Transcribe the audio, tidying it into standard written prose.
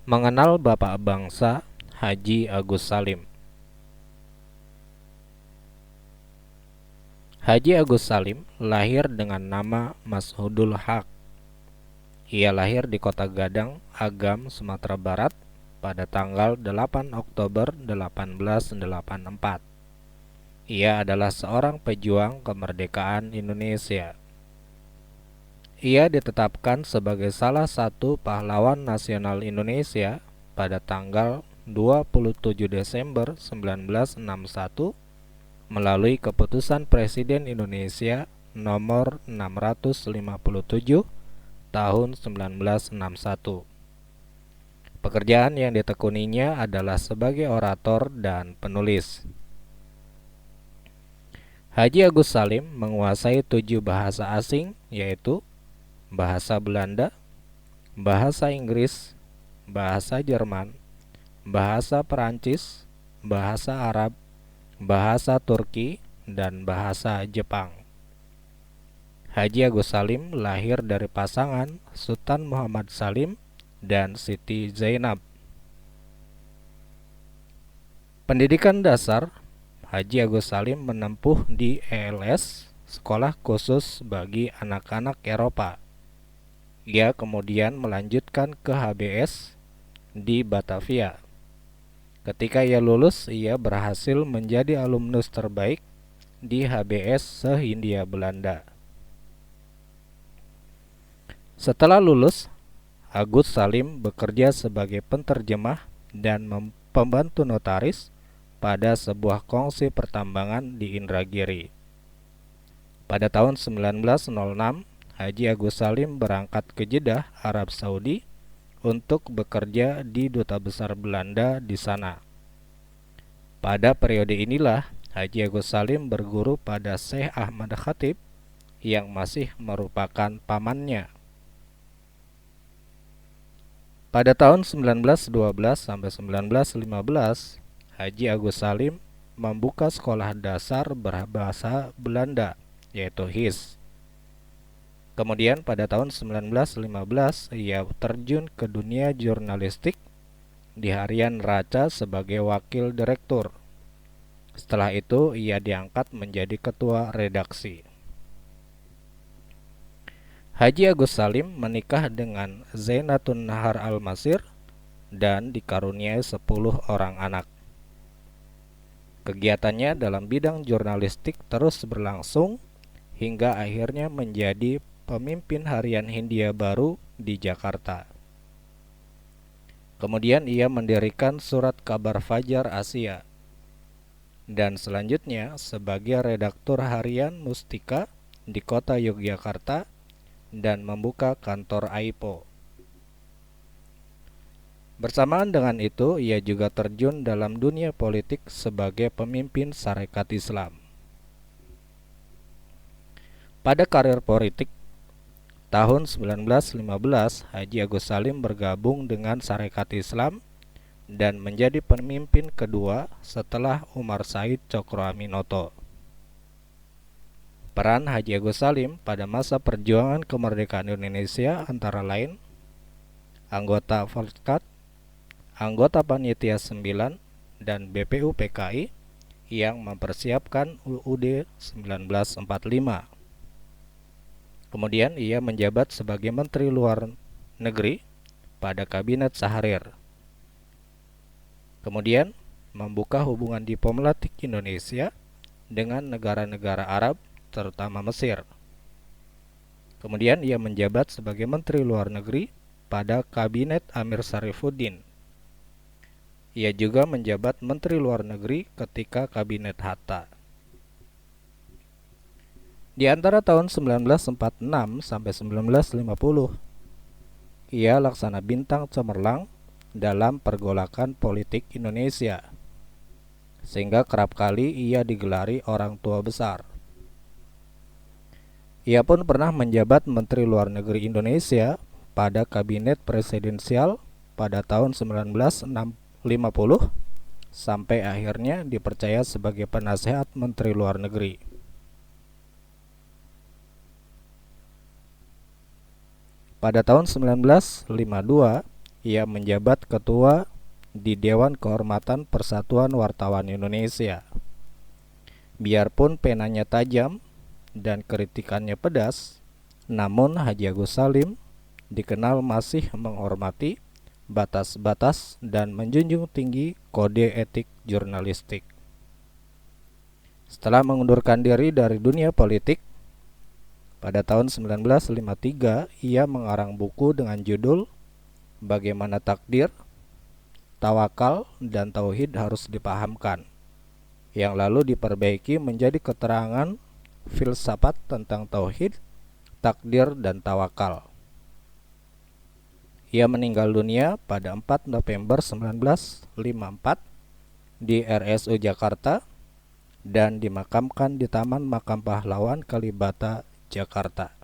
Mengenal Bapak Bangsa Haji Agus Salim. Haji Agus Salim lahir dengan nama Mashudul Haq. Ia lahir di Kota Gadang, Agam, Sumatera Barat pada tanggal 8 Oktober 1884. Ia adalah seorang pejuang kemerdekaan Indonesia. Ia ditetapkan sebagai salah satu pahlawan nasional Indonesia pada tanggal 27 Desember 1961 melalui keputusan Presiden Indonesia nomor 657 tahun 1961. Pekerjaan yang ditekuninya adalah sebagai orator dan penulis. Haji Agus Salim menguasai 7 bahasa asing, yaitu bahasa Belanda, bahasa Inggris, bahasa Jerman, bahasa Perancis, bahasa Arab, bahasa Turki, dan bahasa Jepang. Haji Agus Salim lahir dari pasangan Sultan Muhammad Salim dan Siti Zainab. Pendidikan dasar Haji Agus Salim menempuh di ELS, Sekolah Khusus bagi Anak-anak Eropa. Ia kemudian melanjutkan ke HBS di Batavia. Ketika ia lulus, ia berhasil menjadi alumnus terbaik di HBS se-Hindia Belanda. Setelah lulus, Agus Salim bekerja sebagai penterjemah dan pembantu notaris pada sebuah kongsi pertambangan di Indragiri. Pada tahun 1906, Haji Agus Salim berangkat ke Jeddah, Arab Saudi untuk bekerja di Duta Besar Belanda di sana. Pada periode inilah Haji Agus Salim berguru pada Syekh Ahmad Khatib yang masih merupakan pamannya. Pada tahun 1912 sampai 1915, Haji Agus Salim membuka sekolah dasar berbahasa Belanda, yaitu HIS. Kemudian pada tahun 1915 ia terjun ke dunia jurnalistik di Harian Raca sebagai wakil direktur. Setelah itu ia diangkat menjadi ketua redaksi. Haji Agus Salim menikah dengan Zainatun Nahar Al-Masir dan dikaruniai 10 orang anak. Kegiatannya dalam bidang jurnalistik terus berlangsung hingga akhirnya menjadi pemimpin harian Hindia Baru di Jakarta. Kemudian ia mendirikan Surat Kabar Fajar Asia dan selanjutnya sebagai redaktur harian Mustika di kota Yogyakarta dan membuka kantor AIPO. Bersamaan dengan itu, ia juga terjun dalam dunia politik sebagai pemimpin Sarekat Islam. Pada karir politik tahun 1915, Haji Agus Salim bergabung dengan Sarekat Islam dan menjadi pemimpin kedua setelah Umar Said Cokroaminoto. Peran Haji Agus Salim pada masa perjuangan kemerdekaan Indonesia antara lain anggota Volkskat, anggota Panitia 9, dan BPU PKI yang mempersiapkan UUD 1945. Kemudian ia menjabat sebagai Menteri Luar Negeri pada Kabinet Syahrir. Kemudian membuka hubungan diplomatik Indonesia dengan negara-negara Arab, terutama Mesir. Kemudian ia menjabat sebagai Menteri Luar Negeri pada Kabinet Amir Syarifuddin. Ia juga menjabat Menteri Luar Negeri ketika Kabinet Hatta. Di antara tahun 1946 sampai 1950, ia laksana bintang cemerlang dalam pergolakan politik Indonesia, sehingga kerap kali ia digelari orang tua besar. Ia pun pernah menjabat Menteri Luar Negeri Indonesia pada Kabinet Presidensial pada tahun 1950 sampai akhirnya dipercaya sebagai penasehat Menteri Luar Negeri. Pada tahun 1952, ia menjabat ketua di Dewan Kehormatan Persatuan Wartawan Indonesia. Biarpun penanya tajam dan kritikannya pedas, namun Haji Agus Salim dikenal masih menghormati batas-batas dan menjunjung tinggi kode etik jurnalistik. Setelah mengundurkan diri dari dunia politik, pada tahun 1953 ia mengarang buku dengan judul Bagaimana Takdir, Tawakal, dan Tauhid Harus Dipahamkan, yang lalu diperbaiki menjadi keterangan filsafat tentang tauhid, takdir, dan tawakal. Ia meninggal dunia pada 4 November 1954 di RSU Jakarta dan dimakamkan di Taman Makam Pahlawan Kalibata, Jakarta.